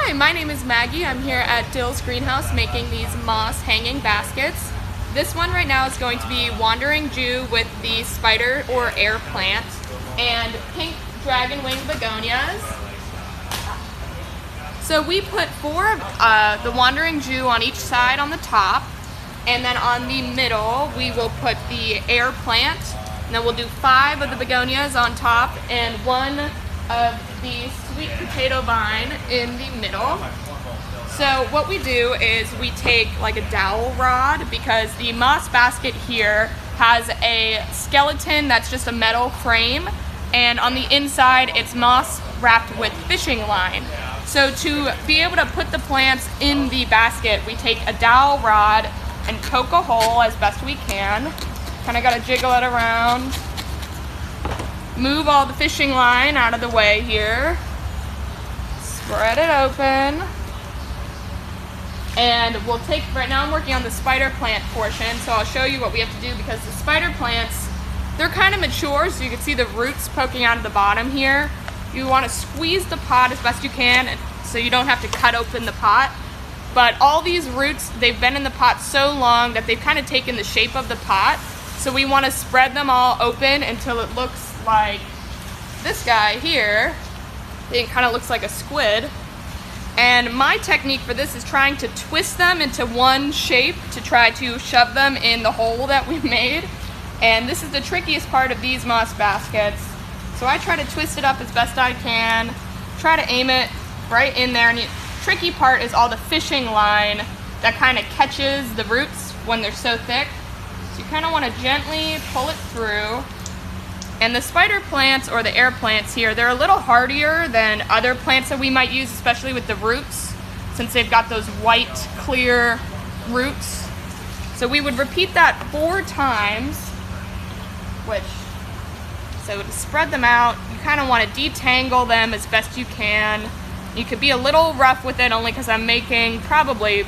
Hi, my name is Maggie. I'm here at Dill's greenhouse making these moss hanging baskets. This one right now is going to be Wandering Jew with the spider or air plant and pink dragon wing begonias. So we put 4 of the Wandering Jew on each side on the top, and then on the middle we will put the air plant, and then we'll do 5 of the begonias on top and 1 of the sweet potato vine in the middle. So what we do is we take like a dowel rod, because the moss basket here has a skeleton that's just a metal frame, and on the inside it's moss wrapped with fishing line. So to be able to put the plants in the basket, we take a dowel rod and poke a hole as best we can. Kind of got to jiggle it around. Move all the fishing line out of the way here. Spread it open. And we'll take, right now I'm working on the spider plant portion, so I'll show you what we have to do, because the spider plants, they're kind of mature, so you can see the roots poking out of the bottom here. You want to squeeze the pot as best you can so you don't have to cut open the pot. But all these roots, they've been in the pot so long that they've kind of taken the shape of the pot. So we want to spread them all open until it looks like this guy here. It kind of looks like a squid. And my technique for this is trying to twist them into one shape to try to shove them in the hole that we made. And this is the trickiest part of these moss baskets. So I try to twist it up as best I can, try to aim it right in there. And the tricky part is all the fishing line that kind of catches the roots when they're so thick. So you kind of want to gently pull it through. And the spider plants, or the air plants here, they're a little hardier than other plants that we might use, especially with the roots, since they've got those white, clear roots. So we would repeat that 4 times, so to spread them out, you kind of want to detangle them as best you can. You could be a little rough with it, only because I'm making probably,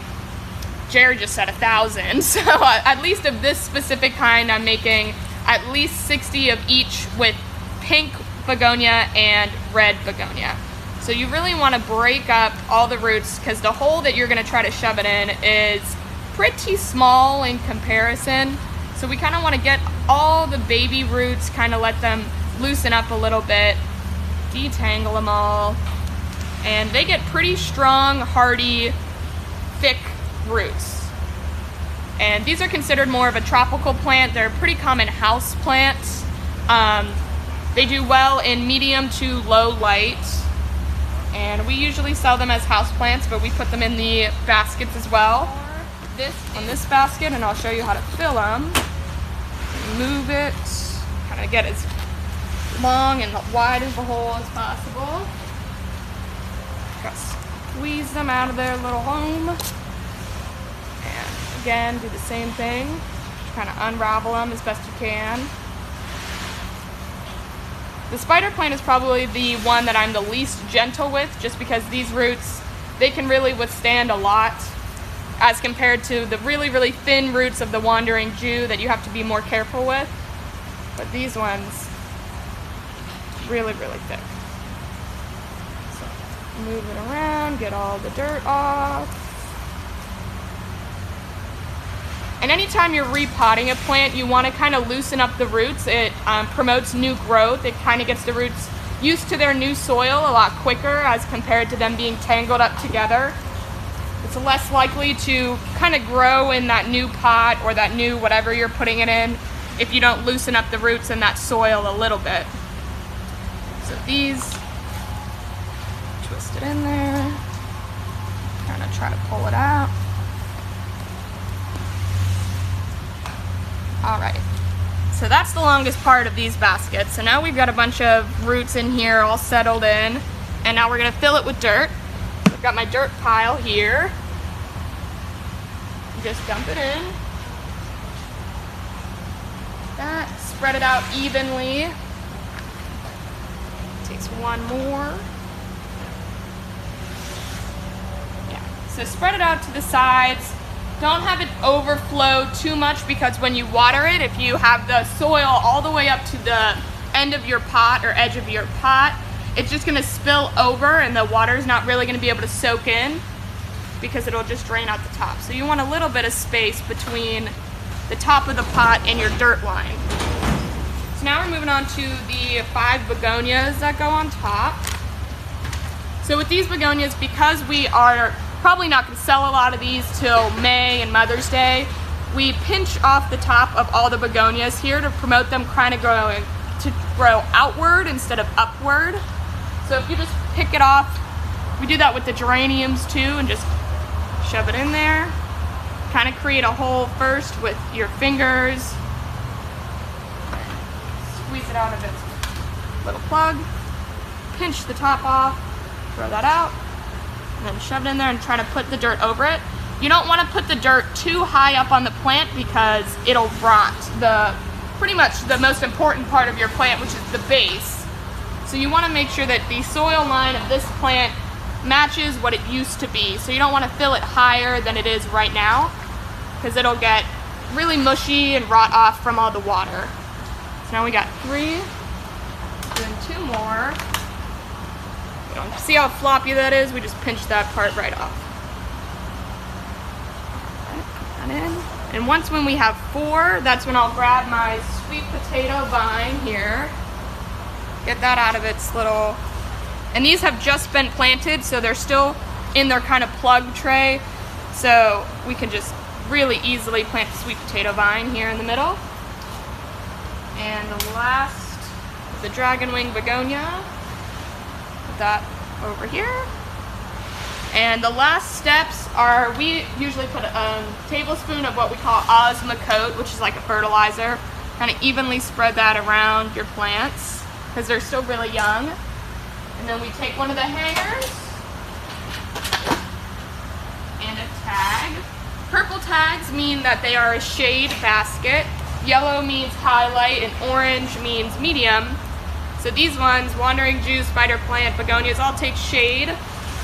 Jared just said 1,000, so at least of this specific kind I'm making at least 60 of each with pink begonia and red begonia. So you really want to break up all the roots, because the hole that you're going to try to shove it in is pretty small in comparison. So we kind of want to get all the baby roots, kind of let them loosen up a little bit, detangle them all, and they get pretty strong, hardy, thick roots. And these are considered more of a tropical plant. They're a pretty common house plant. They do well in medium to low light. And we usually sell them as house plants, but we put them in the baskets as well. On this basket, and I'll show you how to fill them. Move it, kind of get as long and wide as the hole as possible. Just squeeze them out of their little home. Again, do the same thing. Kind of unravel them as best you can. The spider plant is probably the one that I'm the least gentle with, just because these roots, they can really withstand a lot as compared to the really, really thin roots of the Wandering Jew that you have to be more careful with. But these ones, really, really thick. So move it around, get all the dirt off. And anytime you're repotting a plant, you want to kind of loosen up the roots. It promotes new growth. It kind of gets the roots used to their new soil a lot quicker as compared to them being tangled up together. It's less likely to kind of grow in that new pot or that new whatever you're putting it in if you don't loosen up the roots in that soil a little bit. So these, twist it in there, kind of try to pull it out. Alright, so that's the longest part of these baskets. So now we've got a bunch of roots in here all settled in, and now we're going to fill it with dirt. I've got my dirt pile here. Just dump it in. That, spread it out evenly. Takes one more. Yeah, so spread it out to the sides. Don't have it overflow too much, because when you water it, if you have the soil all the way up to the end of your pot or edge of your pot, it's just gonna spill over and the water's not really gonna be able to soak in because it'll just drain out the top. So you want a little bit of space between the top of the pot and your dirt line. So now we're moving on to the 5 begonias that go on top. So with these begonias, because we are probably not gonna sell a lot of these till May and Mother's Day, we pinch off the top of all the begonias here to promote them kind of to grow outward instead of upward. So if you just pick it off, we do that with the geraniums too, and just shove it in there. Kind of create a hole first with your fingers. Squeeze it out of its little plug. Pinch the top off, throw that out, and then shove it in there and try to put the dirt over it. You don't want to put the dirt too high up on the plant because it'll rot pretty much the most important part of your plant, which is the base. So you want to make sure that the soil line of this plant matches what it used to be. So you don't want to fill it higher than it is right now because it'll get really mushy and rot off from all the water. So now we got 3, doing 2 more. See how floppy that is? We just pinch that part right off. Put that in. And when we have 4, that's when I'll grab my sweet potato vine here. Get that out of its little, and these have just been planted, so they're still in their kind of plug tray. So we can just really easily plant the sweet potato vine here in the middle. And the last, the dragon wing begonia. Put that over here. And the last steps are, we usually put a tablespoon of what we call osmocote, which is like a fertilizer. Kind of evenly spread that around your plants because they're still really young. And then we take one of the hangers and a tag. Purple tags mean that they are a shade basket. Yellow means highlight and orange means medium. So these ones, Wandering Jew, Spider Plant, Begonias, all take shade.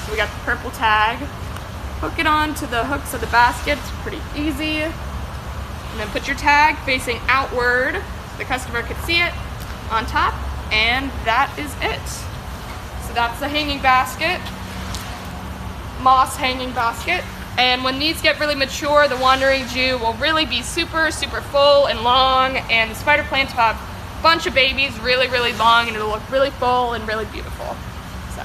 So we got the purple tag. Hook it on to the hooks of the basket. It's pretty easy. And then put your tag facing outward so the customer can see it on top. And that is it. So that's the hanging basket. Moss hanging basket. And when these get really mature, the Wandering Jew will really be super, super full and long. And the spider plants will have a bunch of babies really, really long, and it'll look really full and really beautiful. So.